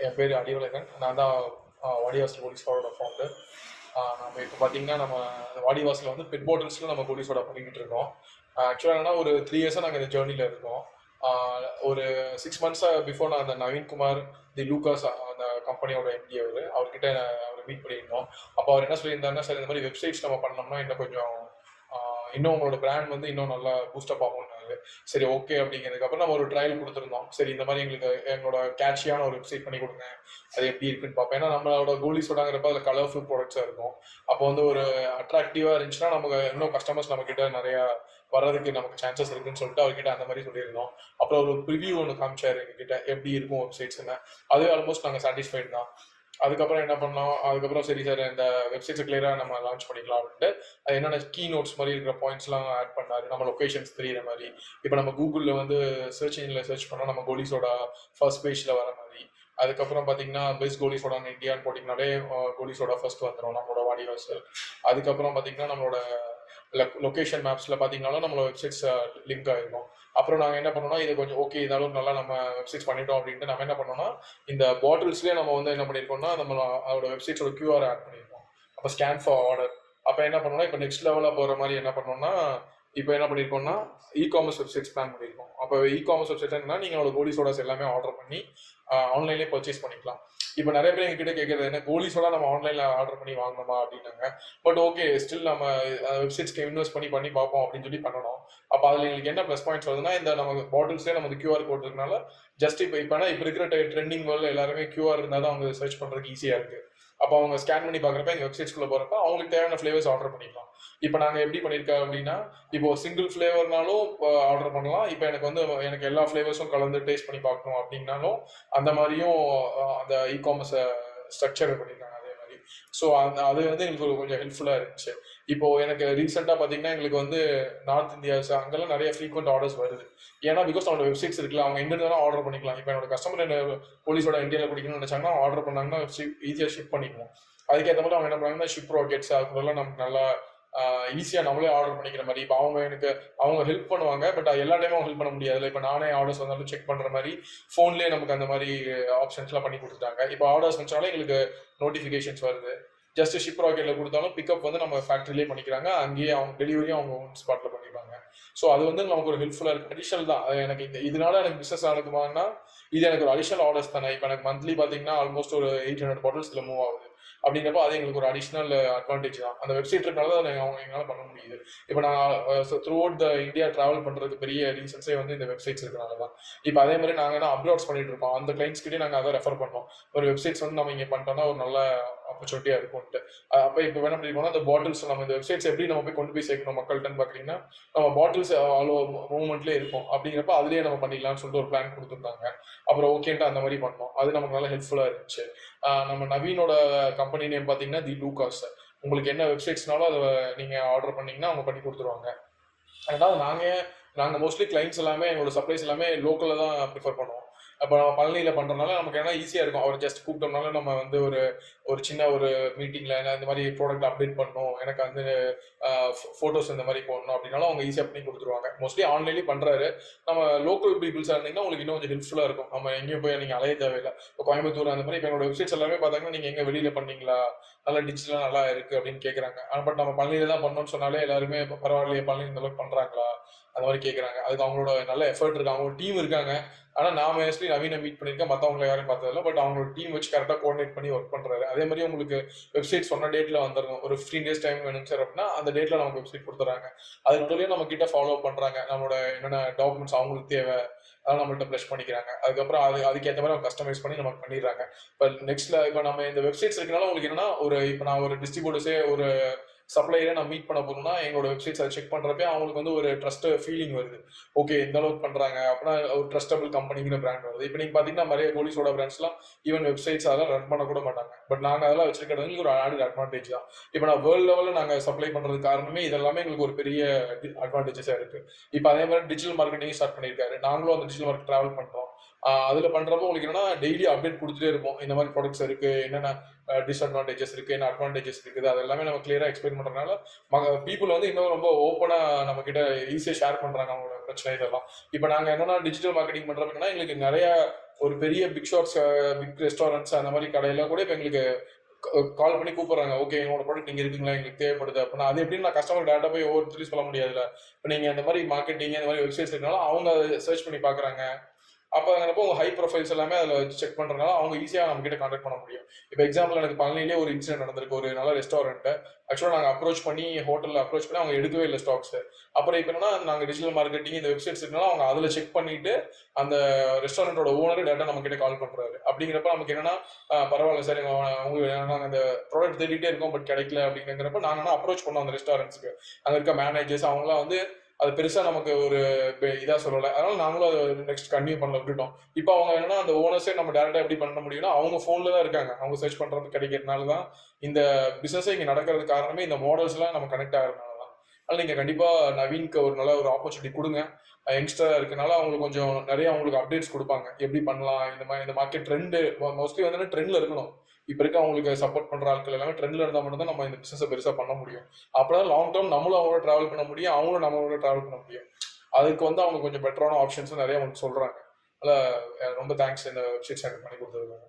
என் பேர் அடிவழகன். நான் தான் வாடிவாசல் கோலி சோடாவோட ஃபவுண்டர். நம்ம இப்போ பார்த்தீங்கன்னா, நம்ம வாடிவாசலில் வந்து பெட் பாட்டில்ஸில் நம்ம கோலி சோடா பண்ணிக்கிட்டு இருக்கோம். ஆக்சுவலாக என்னன்னா, ஒரு 3 இயர்ஸாக நாங்கள் இந்த ஜேர்னியில் இருக்கோம். ஒரு 6 மந்த்ஸாக பிஃபோர் நான் அந்த நவீன்குமார் தி லூகாஸ் அந்த கம்பெனியோட எம்டி அவர்கிட்ட அவரை மீட் பண்ணியிருந்தோம். அப்போ அவர் என்ன சொல்லியிருந்தாருன்னா, சார் இந்த மாதிரி வெப்சைட்ஸ் நம்ம பண்ணோம்னா இன்னும் கொஞ்சம் இன்னும் உங்களோட பிராண்ட் வந்து இன்னும் நல்லா பூஸ்டப் ஆகும்னாரு. சரி, ஓகே அப்படிங்கிறதுக்கப்புறம் நம்ம ஒரு ட்ரையல் கொடுத்துருந்தோம். சரி, இந்த மாதிரி எங்களோட கேட்சியான ஒரு வெப்சைட் பண்ணி கொடுங்க, அது எப்படி இருக்குன்னு பார்ப்போம். ஏன்னா நம்மளோட கோலி சோடாங்கிறப்ப அதில் கலர்ஃபுல் ப்ராடக்ட்ஸாக இருக்கும். அப்போ வந்து ஒரு அட்ராக்டிவாக இருந்துச்சுன்னா நமக்கு இன்னும் கஸ்டமர்ஸ் நம்மக்கிட்ட நிறையா வர்றதுக்கு நமக்கு சான்சஸ் இருக்குன்னு சொல்லிட்டு அவர்கிட்ட அந்த மாதிரி சொல்லியிருந்தோம். அப்புறம் ஒரு ப்ரிவியூ ஒன்று காமிச்சார் எங்ககிட்ட, எப்படி இருக்கும் வெப்சைட்ஸ்ன்னு. அதுவே ஆல்மோஸ்ட் நாங்கள் சாட்டிஸ்ஃபைட் தான். அதுக்கப்புறம் என்ன பண்ணோம், அதுக்கப்புறம் சரி சார் இந்த வெப்சைட்ஸை கிளியராக நம்ம லான்ச் பண்ணிக்கலாம் அப்படின்ட்டு அது என்னென்ன கீ நோட்ஸ் மாதிரி இருக்கிற பாயிண்ட்ஸ்லாம் ஆட் பண்ணாரு. நம்ம லொக்கேஷன்ஸ் தெரியிற மாதிரி, இப்போ நம்ம கூகுளில் வந்து சர்ச் இன்ஜினில் சர்ச் பண்ணால் நம்ம கோலி சோடா ஃபர்ஸ்ட் பேஜில் வர மாதிரி. அதுக்கப்புறம் பார்த்தீங்கன்னா பெஸ்ட் கோலி சோடா இந்தியான்னு போட்டிங்கனாலே கோலி சோடா ஃபர்ஸ்ட் வந்துடும் நம்மளோட வாடிவாசல். அதுக்கப்புறம் பார்த்தீங்கன்னா நம்மளோட லொக்கேஷன் மேப்ஸில் பார்த்தீங்கன்னாலும் நம்மளோட வெப்சைட்ஸ் லிங்க் ஆகிருக்கும். அப்புறம் நாங்கள் என்ன பண்ணோம்னா, இது கொஞ்சம் ஓகே இதாலும் நல்லா நம்ம வெப்சைட்ஸ் பண்ணிட்டோம் அப்படின்ட்டு நம்ம என்ன பண்ணோம்னா, இந்த பாட்டில்ஸ்லேயே நம்ம வந்து என்ன பண்ணியிருக்கோம்னா, நம்ம அதோட வெப்சைட்ஸோட QR ஆட் பண்ணியிருக்கோம். அப்போ ஸ்கேன் ஃபார் ஆர்டர். அப்போ என்ன பண்ணோம்னா, இப்போ நெக்ஸ்ட் லெவலாக போகிற மாதிரி என்ன பண்ணோம்னா, இப்போ என்ன பண்ணியிருக்கோம்னா காமர்ஸ் வெப்சைட்ஸ் பிளான் பண்ணியிருக்கோம். அப்போ காமர்ஸ் வெப்சைட் என்னன்னா, நீங்கள் கோலி சோடாஸ் எல்லாமே ஆர்டர் பண்ணி ஆன்லைன்லேயே பர்ச்சேஸ் பண்ணிக்கலாம். இப்போ நிறைய பேர் எங்ககிட்ட கேட்கறது என்ன, கோலி சோடா நம்ம ஆன்லைனில் ஆர்டர் பண்ணி வாங்கணுமா அப்படின்னாங்க. பட் ஓகே, ஸ்டில் நம்ம வெப்சைட்ஸ்க்கு இன்வெஸ்ட் பண்ணி பார்ப்போம் அப்படின்னு சொல்லி பண்ணணும். அப்போ அதில் எங்களுக்கு என்ன ப்ளஸ் பாயிண்ட்ஸ் வருதுன்னா, இந்த நம்ம பாட்டில்ஸ்லேயே நமக்கு QR கோட் இருக்கனால ஜஸ்ட் இப்போ இருக்கிற ட்ரெண்டிங் வேர்ல்டில் எல்லாருமே QR இருந்தால் தான் அவங்க சர்ச் பண்ணுறதுக்கு ஈஸியாக இருக்குது. அப்போ அவங்க ஸ்கேன் பண்ணி பார்க்குறப்ப எங்கள் வெப்சைட்ஸ்குள்ளே போகிறப்ப அவங்களுக்கு தேவையான ஃப்ளேவர்ஸ் ஆர்டர் பண்ணிக்கலாம். இப்போ நாங்கள் எப்படி பண்ணியிருக்கோம் அப்படின்னா, இப்போ சிங்கிள் ஃப்ளேவர்னாலும் ஆர்டர் பண்ணலாம். இப்போ எனக்கு எல்லா ஃப்ளேவர்ஸும் கலந்து டேஸ்ட் பண்ணி பார்க்கணும் அப்படின்னாலும் அந்த மாதிரியும் அந்த காமர்ஸை ஸ்ட்ரக்சர் பண்ணியிருக்காங்க அதே மாதிரி. ஸோ அது வந்து எங்களுக்கு கொஞ்சம் ஹெல்ப்ஃபுல்லாக இருந்துச்சு. இப்போ எனக்கு ரீசெண்டாக பார்த்தீங்கன்னா, எங்களுக்கு வந்து நார்த் இந்தியாஸ் அங்கெல்லாம் நிறைய ஃப்ரீக்வெண்ட் ஆர்டர்ஸ் வருது. ஏன்னா பிகாஸ் அவங்களோட வெப்சைட்ஸ் இருக்குல்ல, அவங்க எங்கே இருந்தாலும் ஆர்டர் பண்ணிக்கலாம். இப்போ என்னோட கஸ்டமர் என்ன போலீஸோட இந்தியாவில் பிடிக்கணும்னு நினைச்சாங்கன்னா ஆர்டர் பண்ணாங்கன்னா ஈஸியாக ஷிப் பண்ணிக்குவோம். அதுக்கேற்ற மாதிரி அவங்க என்ன பண்ணாங்கன்னா ஷிப் ராக்கெட்ஸ் அதுக்குள்ளெல்லாம் நமக்கு நல்லா ஈஸியாக நம்மளே ஆர்டர் பண்ணிக்கிற மாதிரி. இப்போ அவங்க ஹெல்ப் பண்ணுவாங்க. பட் எல்லா டைமும் அவங்க ஹெல்ப் பண்ண முடியாது. இப்போ நானே ஆர்டர்ஸ் வந்தாலும் செக் பண்ணுற மாதிரி ஃபோன்லேயே நமக்கு அந்த மாதிரி ஆப்ஷன்ஸ்லாம் பண்ணி கொடுத்துட்டாங்க. இப்போ ஆர்டர்ஸ் வந்துச்சாலும் எங்களுக்கு நோட்டிஃபிகேஷன்ஸ் வருது. ஜஸ்ட் ஷிப் ராக்கெட்டில் கொடுத்தாலும் பிக்கப் வந்து நம்ம ஃபேக்ட்ரிலேயே பண்ணிக்கிறாங்க. அங்கேயே அவங்க டெலிவரியும் அவங்க ஓன் ஸ்பாட்டில் பண்ணிப்பாங்க. ஸோ அது வந்து நமக்கு ஒரு ஹெல்ப்ஃபுல்லாக இருக்குது. அடிஷனல் தான் எனக்கு இதனால எனக்கு பிஸ்னஸ் ஆகுதுமானா, இது எனக்கு ஒரு அடிஷனல் ஆர்டர்ஸ் தானே. இப்போ எனக்கு மந்த்லி பார்த்தீங்கன்னா ஆல்மோஸ்ட் ஒரு 800 பாட்டில்ஸ் இதில் மூவ் ஆகுது. அப்படிங்கிறப்போ அது எங்களுக்கு ஒரு அடிஷ்னல் அட்வான்டேஜ் தான். அந்த வெப்சைட் இருக்கனால தான் எங்களால் பண்ண முடியுது. இப்போ நான் through out the India travel பண்ணுறதுக்கு பெரிய ரீசன்ஸே வந்து இந்த வெப்சைட்ஸ் இருக்கனால தான். இப்போ அதே மாதிரி நாங்கள் என்ன அப்ராட்ஸ் பண்ணிட்டு இருக்கோம். அந்த கிளைண்ட்ஸ்கிட்டே நாங்கள் அதை ரெஃபர் பண்ணோம். ஒரு வெப்சைட்ஸ் வந்து நம்ம இங்கே பண்ணிட்டோம்னா ஒரு நல்ல ஆப்பர்ச்சுனிட்டியாக இருக்கும்ட்டு. அப்போ இப்போ என்ன பண்ணிருக்கோம்னா, அந்த பாட்டில்ஸ் நம்ம இந்த வெப்சைட்ஸ் எப்படி நம்ம போய் கொண்டு போய் சேர்க்கணும் மக்கள்கிட்டன்னு பார்க்குறீங்கன்னா, நம்ம பாட்டில்ஸ் ஆல் ஓவர் மூவ்மெண்ட்லேயே இருக்கும். அப்படிங்கிறப்ப அதுலேயே நம்ம பண்ணிடலாம்னு சொல்லிட்டு ஒரு பிளான் கொடுத்துருந்தாங்க. அப்புறம் ஓகேன்ட்டு அந்த மாதிரி பண்ணோம். அது நமக்கு நல்லா ஹெல்ப்ஃபுல்லாக இருந்துச்சு. நம்ம நவீனோட கம்பெனி நேம் பார்த்தீங்கன்னா தி லூகாஸ். உங்களுக்கு என்ன வெப்சைட்ஸ்னாலும் அதை நீங்கள் ஆர்டர் பண்ணீங்கன்னா அவங்க பண்ணி கொடுத்துருவாங்க. அதனால நாங்கள் மோஸ்ட்லி கிளைண்ட்ஸ் எல்லாமே எங்களோட சப்ளைஸ் எல்லாமே லோக்கலில் தான் ப்ரிஃபர் பண்ணுவோம். அப்போ நம்ம பழனியில் பண்ணுறதுனால நமக்கு என்ன ஈஸியாக இருக்கும். அவர் ஜஸ்ட் கூப்பிட்டோம்னால நம்ம வந்து ஒரு சின்ன ஒரு மீட்டிங்கில் இந்த மாதிரி ப்ராடக்ட் அப்டேட் பண்ணணும், எனக்கு வந்து ஃபோட்டோஸ் இந்த மாதிரி போடணும் அப்படின்னாலும் அவங்க ஈஸியாக பண்ணி கொடுத்துருவாங்க. மோஸ்ட்லி ஆன்லைன்லேயே பண்ணுறாரு. நம்ம லோக்கல் பீப்புள்ஸாக இருந்தீங்கன்னா உங்களுக்கு இன்னும் கொஞ்சம் ஹெல்ப்ஃபுல்லாக இருக்கும். நம்ம எங்கேயும் போய் நீங்கள் அலைய தேவையில்லை. இப்போ கோயம்புத்தூர் அந்த மாதிரி இப்போ என்னோட வெப்சைட்ஸ் எல்லாமே பார்த்தாங்கன்னா நீங்கள் எங்கே வெளியில் பண்ணீங்களா, நல்லா டிஜிட்டலாக நல்லா இருக்குது அப்படின்னு கேட்குறாங்க. பட் நம்ம பழனியில் தான் பண்ணோம்னு சொன்னாலே எல்லாருமே பரவாயில்லையே பழனி இந்த அளவுக்கு பண்ணுறாங்களா அந்த மாதிரி கேட்குறாங்க. அதுக்கு அவங்களோட நல்ல எஃபர்ட் இருக்குது, அவங்களோட டீம் இருக்காங்க. ஆனால் நான் மோஸ்ட்லி நவீனை மீட் பண்ணியிருக்கேன், மற்றவங்களை யாரும் பார்த்ததில்ல. பட் அவங்களோட டீம் வச்சு கரெக்டாக கோஆர்டினேட் பண்ணி ஒர்க் பண்ணுறாரு. அதே மாதிரி உங்களுக்கு வெப்சைட் சொன்ன டேட்டில் வந்துடும். ஒரு 15 days டைம் வேணும் சார் அப்படின்னா அந்த டேட்டில் நமக்கு வெப்சைட் கொடுத்துறாங்க. அது நடுவில் நம்ம கிட்ட ஃபாலோ பண்ணுறாங்க. நம்மளோட என்னென்ன டாக்குமெண்ட்ஸ் அவங்களுக்கு தேவை அதெல்லாம் நம்மள்ட்ட ப்ளஷ் பண்ணிக்கிறாங்க. அதுக்கப்புறம் அதுக்கேற்ற மாதிரி அவங்க கஸ்டமைஸ் பண்ணி நமக்கு பண்ணிடுறாங்க. இப்போ நெக்ஸ்ட்டில் இப்போ நம்ம இந்த வெப்சைட்ஸ் இருக்கனால உங்களுக்கு என்னன்னா, இப்போ நான் ஒரு டிஸ்ட்ரிபியூட்டர்ஸே ஒரு சப்ளையரை நான் மீட் பண்ண போகணும்னா எங்களோட வெப்சைட்ஸ் அதை செக் பண்ணுறப்ப அவங்களுக்கு வந்து ஒரு ட்ரஸ்ட் ஃபீலிங் வருது. ஓகே, இந்த அளவுக்கு பண்ணுறாங்க அப்படின்னா ஒரு ட்ரஸ்டபிள் கம்பெனிங்கிற பிராண்ட் வருது. இப்போ நீங்கள் பார்த்தீங்கன்னா நிறைய கோலிஸோட பிராண்ட்ஸ்லாம் ஈவன் வெப்சைட்ஸ் அதெல்லாம் ரன் பண்ண கூட மாட்டாங்க. பட் நாங்கள் அதெல்லாம் வச்சிருக்கிறது ஒரு ஆடட் அட்வான்டேஜ் தான். இப்போ நான் வேர்ல்டு லெவலில் நாங்கள் சப்ளை பண்ணுறதுக்கு காரணமே இதெல்லாமே எங்களுக்கு ஒரு பெரிய அட்வான்டேஜஸாக இருக்குது. இப்போ அதே மாதிரி டிஜிட்டல் மார்க்கெட்டிங் ஸ்டார்ட் பண்ணியிருக்காரு. நாங்களும் அந்த டிஜிட்டல் மார்க்கெட் ட்ராவல் பண்ணுறோம். அதில் பண்ணுறப்போ உங்களுக்கு என்னன்னா டெய்லி அப்டேட் கொடுத்துட்டே இருப்போம். இந்த மாதிரி ப்ராடக்ட்ஸ் இருக்குது, என்னென்ன டிஸ்அட்வான்டேஜஸ் இருக்குது, என்ன அட்வான்டேஜஸ் இருக்குது, அது எல்லாமே நம்ம கிளியராக எக்ஸ்பிளைன் பண்ணுறதுனால பீப்புள் வந்து இன்னும் ரொம்ப ஓப்பனாக நம்ம கிட்ட ஈஸியாக ஷேர் பண்ணுறாங்க அவங்களோட பிரச்சனை இதெல்லாம். இப்போ நாங்கள் என்னன்னா டிஜிட்டல் மார்க்கெட்டிங் பண்ணுறப்பன்னா எங்களுக்கு நிறைய ஒரு பெரிய பிக் ஷாட்ஸ், பிக் ரெஸ்டாரண்ட்ஸ் அந்த மாதிரி கடையில கூட இப்போ எங்களுக்கு கால் பண்ணி கூப்பிடுறாங்க. ஓகே, என்னோட ப்ராடக்ட் நீங்க இருக்குங்களா, எங்களுக்கு தேவைப்படுது அப்படின்னா அது எப்படின்னு நான் கஸ்டமர் டேரக்டா போய் ஒவ்வொருத்தரையும் சொல்ல முடியாதுல்ல. இப்போ நீங்க இந்த மாதிரி மார்க்கெட்டிங் இந்த மாதிரி வெப்சைட்ஸ் இருக்கனால அவங்க சர்ச் பண்ணி பாக்குறாங்க. அப்போ அங்கப்போ உங்க ஹை ப்ரொஃபைல்ஸ் எல்லாமே அதில் வச்சு செக் பண்றதுனால அவங்க ஈஸியாக நம்ம கிட்ட கான்டாக்ட் பண்ண முடியும். இப்போ எக்ஸாம்பிள் எனக்கு பழனிலே ஒரு இன்சிடென்ட் நடந்திருக்கு. ஒரு நல்ல ரெஸ்டாரண்ட் ஆக்சுவலாக நாங்கள் அப்ரோச் பண்ணி ஹோட்டலில் அப்ரோச் பண்ணி அவங்க எடுக்கவே இல்லை ஸ்டாக்ஸ். அப்புறம் இப்போ என்னன்னா நாங்கள் டிஜிட்டல் மார்க்கெட்டிங் இந்த வெப்சைட்ஸ் இருக்கனால அவங்க அதில் செக் பண்ணிட்டு அந்த ரெஸ்டாரண்டோட ஓனர் டேட்டா நம்ம கிட்ட கால் பண்றாரு. அப்படிங்கிறப்ப நமக்கு என்னன்னா பரவாயில்ல சார், உங்களுக்கு நாங்கள் அந்த ப்ராடக்ட் தேடிட்டே இருக்கோம் பட் கிடைக்கல அப்படிங்கிறப்ப நாங்கள் அப்ரோச் பண்ணோம் அந்த ரெஸ்டாரண்ட்ஸ்க்கு. அங்கே இருக்க மேனேஜர்ஸ் அவங்களாம் வந்து அது பெருசா நமக்கு ஒரு இதா சொல்லலை. அதனால நாங்களும் அதை நெக்ஸ்ட் கன்டினியூ பண்ண விட்டுட்டோம். இப்போ அவங்க என்னன்னா அந்த ஓனர்ஸே நம்ம டேரக்டா எப்படி பண்ண முடியும்னா அவங்க போன்ல தான் இருக்காங்க. அவங்க சர்ச் பண்றது கிடைக்கிறதுனால தான் இந்த பிசினஸே இங்க நடக்கிறதுக்கு காரணமே இந்த மாடல்ஸ் எல்லாம் நம்ம கனெக்ட் ஆகிறதுனால தான். அதனால நீங்க கண்டிப்பா நவீனுக்கு ஒரு நல்ல ஒரு ஆப்பர்ச்சுனிட்டி கொடுங்க. யங்ஸ்டரா இருக்கனால அவங்களுக்கு கொஞ்சம் நிறைய அவங்களுக்கு அப்டேட்ஸ் கொடுப்பாங்க. எப்படி பண்ணலாம், இந்த மாதிரி இந்த மார்க்கெட் ட்ரெண்ட் மோஸ்ட்லி வந்து ட்ரெண்ட்ல இருக்கணும். இப்ப இருக்க அவங்களுக்கு சப்போர்ட் பண்ற ஆட்கள் எல்லாமே ட்ரெண்ட்ல இருந்தா மட்டும் தான் நம்ம இந்த பிசினஸ் பெருசா பண்ண முடியும். அப்பதான் லாங் டேர்ம் நம்மளும் அவங்களோட டிராவல் பண்ண முடியும், அவங்களும் நம்மளோட டிராவல் பண்ண முடியும். அதுக்கு வந்து அவங்க கொஞ்சம் பெட்டரான ஆப்ஷன்ஸ் நிறைய உங்களுக்கு சொல்றாங்க. அதனால ரொம்ப தேங்க்ஸ் இந்த வெப்சைட்ஸ் எனக்கு பண்ணி கொடுத்ததுக்காக.